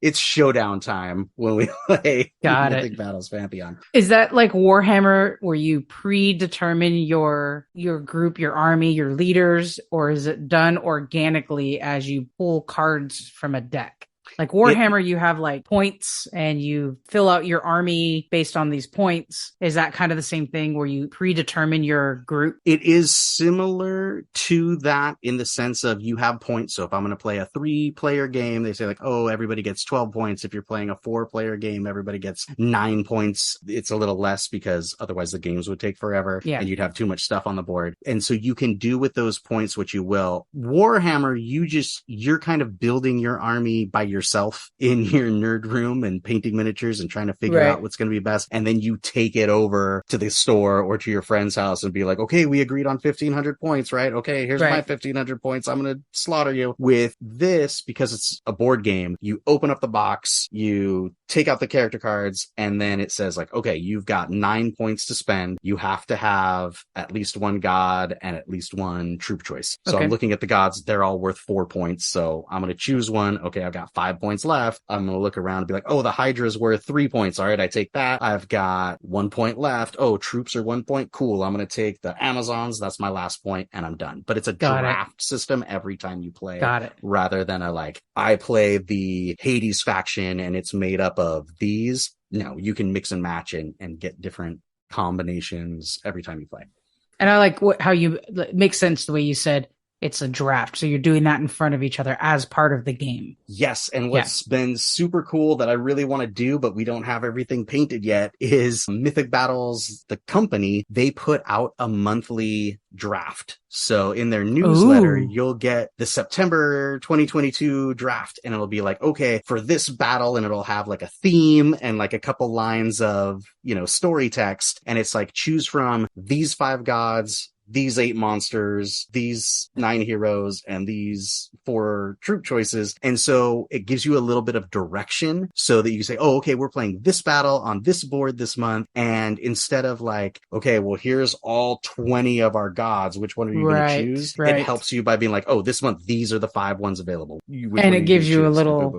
It's showdown time when we play Mythic Battles Pantheon. Is that like Warhammer where you predetermine your group, your army, your leaders, or is it done organically as you pull cards from a deck? Like Warhammer, you have like points and you fill out your army based on these points. Is that kind of the same thing where you predetermine your group? It is similar to that in the sense of you have points. So if I'm going to play a 3-player game, they say like, oh, everybody gets 12 points. If you're playing a 4-player game, everybody gets 9 points. It's a little less because otherwise the games would take forever and you'd have too much stuff on the board. And so you can do with those points what you will. Warhammer, you're kind of building your army by yourself in your nerd room and painting miniatures and trying to figure out what's going to be best. And then you take it over to the store or to your friend's house and be like, okay, we agreed on 1,500 points, right? Okay, here's my 1,500 points. I'm going to slaughter you. With this, because it's a board game, you open up the box, you take out the character cards, and then it says like, okay, you've got 9 points to spend. You have to have at least one god and at least one troop choice. So I'm looking at the gods. They're all worth 4 points. So I'm going to choose one. Okay, I've got 5 points left. I'm going to look around and be like, oh, the Hydra's worth 3 points. All right, I take that. I've got 1 point left. Oh, troops are 1 point. Cool. I'm going to take the Amazons. That's my last point, and I'm done. But it's a draft system every time you play. Rather than I play the Hades faction and it's made up of these. No, you can mix and match and get different combinations every time you play. And I like how you make sense the way you said it's a draft. So you're doing that in front of each other as part of the game. Yes. And what's been super cool that I really want to do, but we don't have everything painted yet, is Mythic Battles, the company, they put out a monthly draft. So in their newsletter, you'll get the September 2022 draft, and it'll be like, okay, for this battle, and it'll have like a theme and like a couple lines of, story text. And it's like, choose from these 5 gods, these 8 monsters, these 9 heroes, and these 4 troop choices. And so it gives you a little bit of direction so that you say, oh, okay, we're playing this battle on this board this month. And instead of like, okay, well, here's all 20 of our gods, which one are you going to choose? It helps you by being like, oh, this month, these are the 5 ones available. And it gives you a little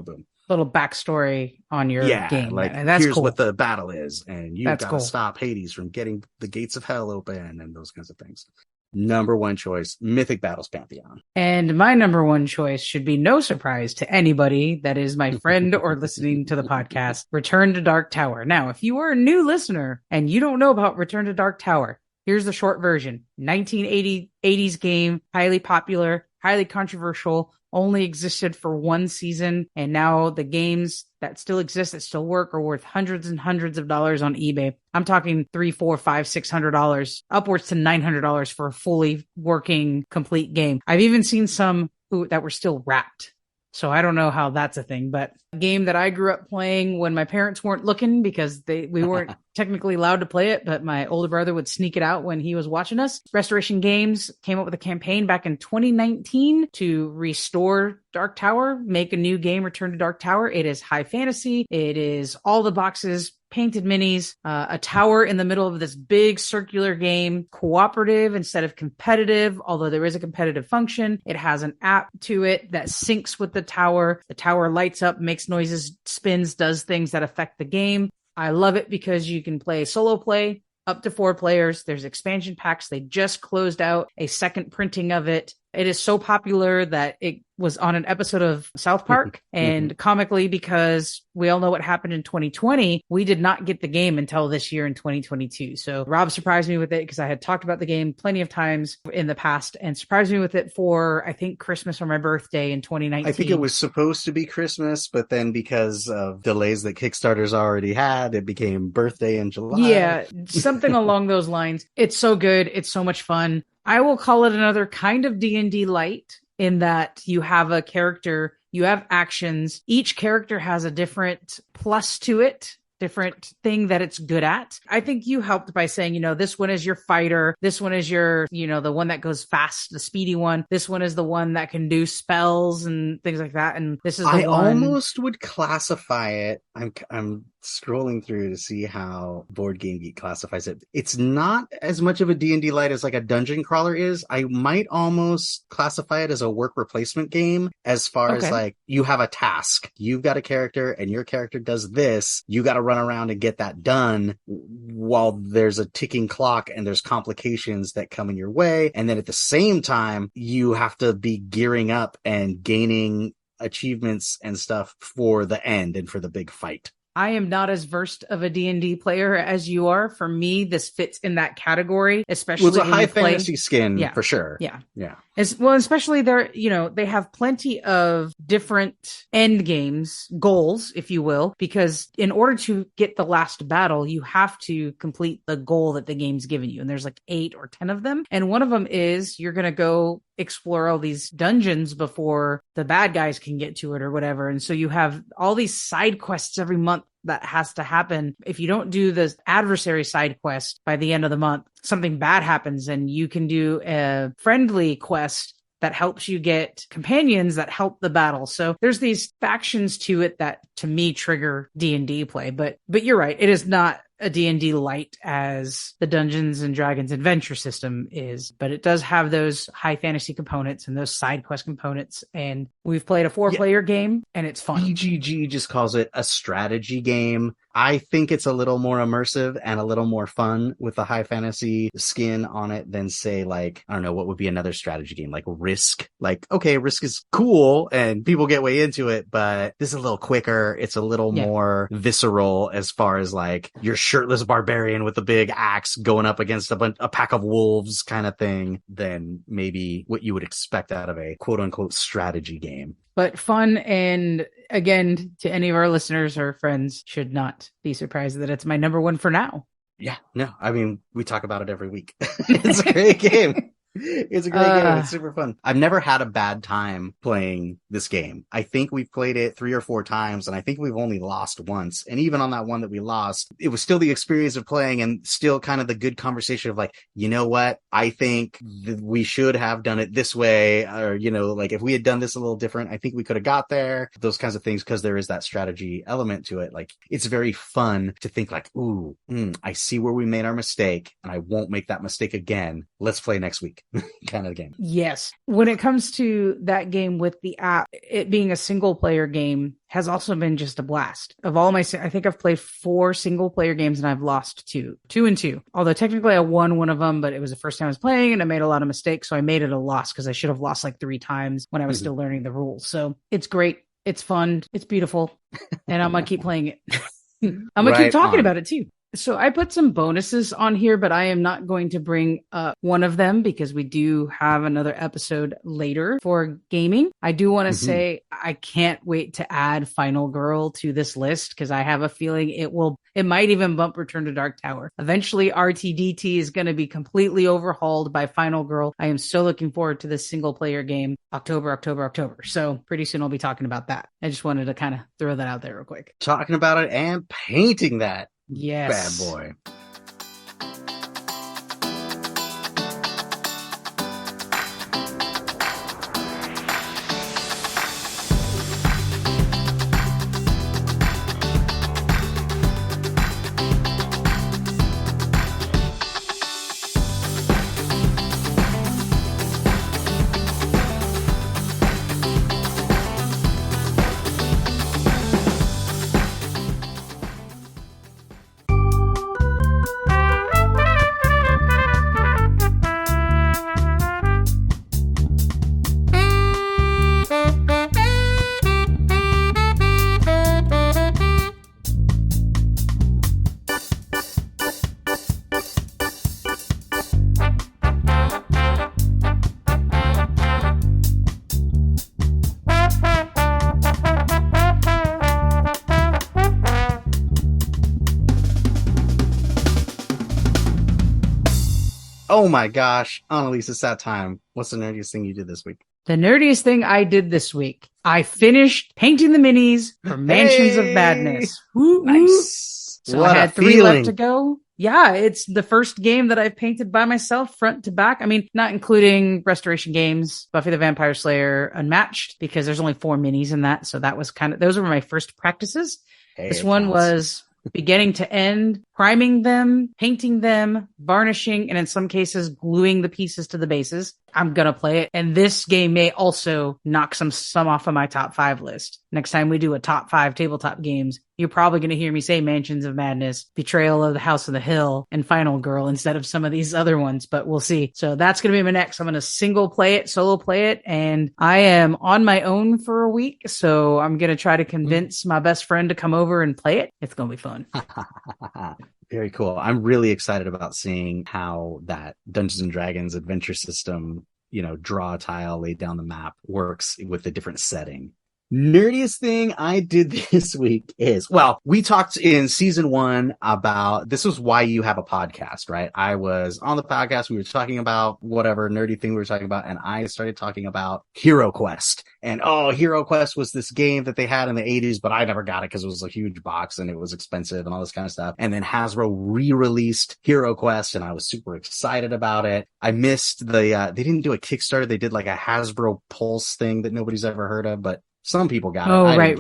backstory on your game. Like, and that's here's cool. what the battle is, and you've got to stop Hades from getting the gates of hell open and those kinds of things. Number 1 choice, Mythic Battles Pantheon. And my number 1 choice should be no surprise to anybody that is my friend or listening to the podcast, Return to Dark Tower. Now, if you are a new listener and you don't know about Return to Dark Tower, here's the short version. 1980s game, highly popular, highly controversial, only existed for 1 season, and now the games that still exist, that still work, are worth hundreds and hundreds of dollars on eBay. I'm talking $300, $400, $500, $600, upwards to $900 for a fully working, complete game. I've even seen some that were still wrapped. So I don't know how that's a thing, but a game that I grew up playing when my parents weren't looking because we weren't technically allowed to play it, but my older brother would sneak it out when he was watching us. Restoration Games came up with a campaign back in 2019 to restore Dark Tower, make a new game, Return to Dark Tower. It is high fantasy. It is all the boxes, painted minis, a tower in the middle of this big circular game, cooperative instead of competitive, although there is a competitive function. It has an app to it that syncs with the tower. The tower lights up, makes noises, spins, does things that affect the game. I love it because you can play solo play up to 4 players. There's expansion packs. They just closed out a second printing of it. It is so popular that it was on an episode of South Park, and comically, because we all know what happened in 2020, we did not get the game until this year in 2022. So Rob surprised me with it because I had talked about the game plenty of times in the past, and surprised me with it for, I think, Christmas or my birthday in 2019. I think it was supposed to be Christmas, but then because of delays that Kickstarter's already had, it became birthday in July. Yeah, something along those lines. It's so good. It's so much fun. I will call it another kind of D&D light, in that you have a character, you have actions. Each character has a different plus to it. different thing that it's good at. I think you helped by saying, this one is your fighter. This one is your, the one that goes fast, the speedy one. This one is the one that can do spells and things like that. And this is the I one. almost would classify it. I'm scrolling through to see how Board Game Geek classifies it. It's not as much of a D&D light as like a dungeon crawler is. I might almost classify it as a work replacement game as far as like you have a task. You've got a character and your character does this. You got to run around and get that done while there's a ticking clock and there's complications that come in your way. And then at the same time, you have to be gearing up and gaining achievements and stuff for the end and for the big fight. I am not as versed of a D&D player as you are. For me, this fits in that category, especially it's a high fantasy skin for sure. Yeah. Yeah. Especially they have plenty of different end games, goals, if you will, because in order to get the last battle, you have to complete the goal that the game's given you. And there's like 8 or 10 of them. And one of them is you're going to go explore all these dungeons before the bad guys can get to it or whatever. And so you have all these side quests every month that has to happen. If you don't do the adversary side quest by the end of the month, something bad happens, and you can do a friendly quest that helps you get companions that help the battle. So there's these factions to it that to me trigger D&D play, but you're right. It is not a D&D light as the Dungeons and Dragons adventure system is, but it does have those high fantasy components and those side quest components. And we've played a 4-player game and it's fun. BGG just calls it a strategy game. I think it's a little more immersive and a little more fun with the high fantasy skin on it than say like, I don't know, what would be another strategy game like Risk. Like, okay, Risk is cool and people get way into it, but this is a little quicker. It's a little more visceral as far as like your shirtless barbarian with a big axe going up against a pack of wolves kind of thing than maybe what you would expect out of a quote unquote strategy game. But fun, and again, to any of our listeners or friends, should not be surprised that it's my number one for now. Yeah, no, I mean, we talk about it every week. It's a great game. It's a great game. It's super fun. I've never had a bad time playing this game. I think we've played it 3 or 4 times, and I think we've only lost once. And even on that one that we lost, it was still the experience of playing and still kind of the good conversation of like, you know what? I think we should have done it this way. Or, like if we had done this a little different, I think we could have got there. Those kinds of things, because there is that strategy element to it. Like, it's very fun to think like, ooh, I see where we made our mistake and I won't make that mistake again. Let's play next week. Kind of game. Yes. When it comes to that game with the app, it being a single player game has also been just a blast. Of all I think I've played 4 single player games and I've lost 2 and 2. Although technically I won one of them, but it was the first time I was playing and I made a lot of mistakes. So I made it a loss because I should have lost like 3 times when I was still learning the rules. So it's great. It's fun. It's beautiful. And I'm going to keep playing it. I'm going to keep talking about it too. So I put some bonuses on here, but I am not going to bring up one of them because we do have another episode later for gaming. I do want to say I can't wait to add Final Girl to this list because I have a feeling it might even bump Return to Dark Tower. Eventually RTDT is going to be completely overhauled by Final Girl. I am so looking forward to this single player game, October. So pretty soon I'll be talking about that. I just wanted to kind of throw that out there real quick. Talking about it and painting that. Yes. Bad boy. Oh my gosh, Analese, it's that time. What's the nerdiest thing you did this week? The nerdiest thing I did this week, I finished painting the minis for Mansions of Madness. Nice. So What I a had 3 feeling. left to go. Yeah, it's the first game that I've painted by myself, front to back. I mean, not including Restoration Games, Buffy the Vampire Slayer, Unmatched, because there's only 4 minis in that. So that was those were my first practices. Hey, This it one counts. was beginning to end, priming them, painting them, varnishing, and in some cases, gluing the pieces to the bases. I'm going to play it. And this game may also knock some off of my top 5 list. Next time we do a top 5 tabletop games, you're probably going to hear me say Mansions of Madness, Betrayal of the House of the Hill, and Final Girl instead of some of these other ones, but we'll see. So that's going to be my next. I'm going to solo play it, and I am on my own for a week. So I'm going to try to convince my best friend to come over and play it. It's going to be fun. Very cool. I'm really excited about seeing how that Dungeons and Dragons adventure system, draw a tile, lay down the map, works with a different setting. Nerdiest thing I did this week is, well, we talked in season 1 about, this was why you have a podcast, right? I was on the podcast. We were talking about whatever nerdy thing we were talking about. And I started talking about Hero Quest. And Hero Quest was this game that they had in the 80s, but I never got it because it was a huge box and it was expensive and all this kind of stuff. And then Hasbro re-released Hero Quest and I was super excited about it. I missed they didn't do a Kickstarter. They did like a Hasbro Pulse thing that nobody's ever heard of, but some people got it. Oh, right.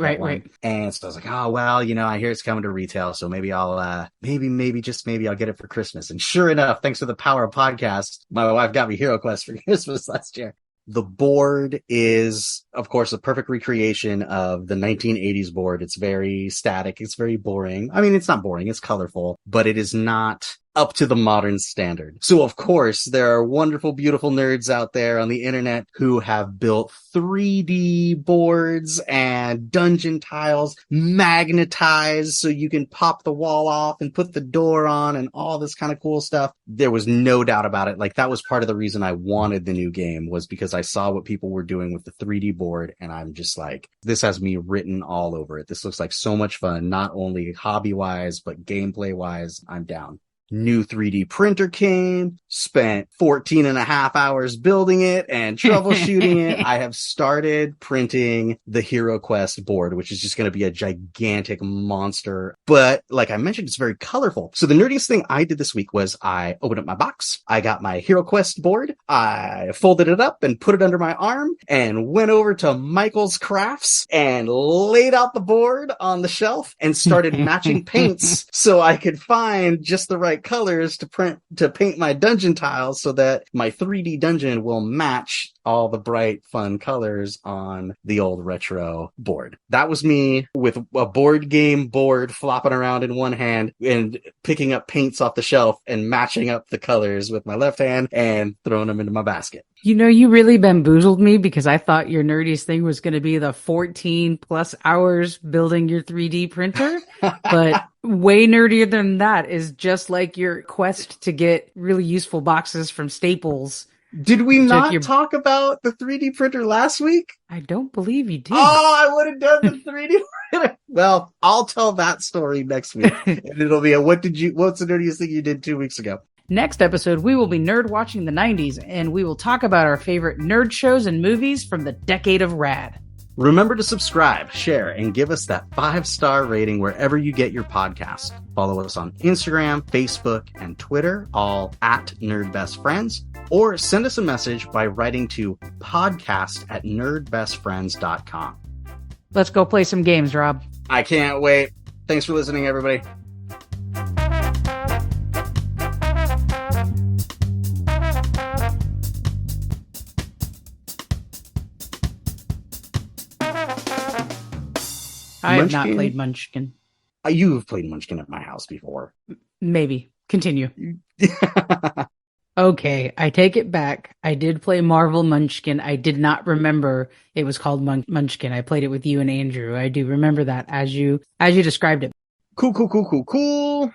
And so I was like, I hear it's coming to retail. So maybe I'll, maybe I'll get it for Christmas. And sure enough, thanks to the power of podcasts, my wife got me Hero Quest for Christmas last year. The board is, of course, a perfect recreation of the 1980s board. It's very static. It's very boring. I mean, it's not boring. It's colorful, but it is not up to the modern standard. So, of course, there are wonderful, beautiful nerds out there on the internet who have built 3D boards and dungeon tiles magnetized so you can pop the wall off and put the door on and all this kind of cool stuff. There was no doubt about it. Like, that was part of the reason I wanted the new game, was because I saw what people were doing with the 3D board, and I'm just like, this has me written all over it. This looks like so much fun, not only hobby-wise, but gameplay-wise. I'm down. New 3D printer came, spent 14 and a half hours building it and troubleshooting it. I have started printing the Hero Quest board, which is just going to be a gigantic monster. But like I mentioned, it's very colorful. So the nerdiest thing I did this week was I opened up my box. I got my Hero Quest board. I folded it up and put it under my arm and went over to Michael's Crafts and laid out the board on the shelf and started matching paints so I could find just the right colors to paint my dungeon tiles so that my 3D dungeon will match all the bright, fun colors on the old retro board. That was me with a board game board flopping around in one hand and picking up paints off the shelf and matching up the colors with my left hand and throwing them into my basket. You really bamboozled me because I thought your nerdiest thing was going to be the 14 plus hours building your 3D printer. But way nerdier than that is just like your quest to get really useful boxes from Staples. Did we not talk about the 3D printer last week? I don't believe you did. Oh, I would have done the 3D printer. Well, I'll tell that story next week. And it'll be what's the nerdiest thing you did 2 weeks ago? Next episode, we will be nerd watching the 90s, and we will talk about our favorite nerd shows and movies from the decade of rad. Remember to subscribe, share, and give us that 5-star rating wherever you get your podcast. Follow us on Instagram, Facebook, and Twitter, all at NerdBestFriends, or send us a message by writing to podcast@nerdbestfriends.com. Let's go play some games, Rob. I can't wait. Thanks for listening, everybody. I have not played Munchkin. You've played Munchkin at my house before. Maybe. Continue. Okay, I take it back. I did play Marvel Munchkin. I did not remember it was called Munchkin. I played it with you and Andrew. I do remember that as you described it. Cool.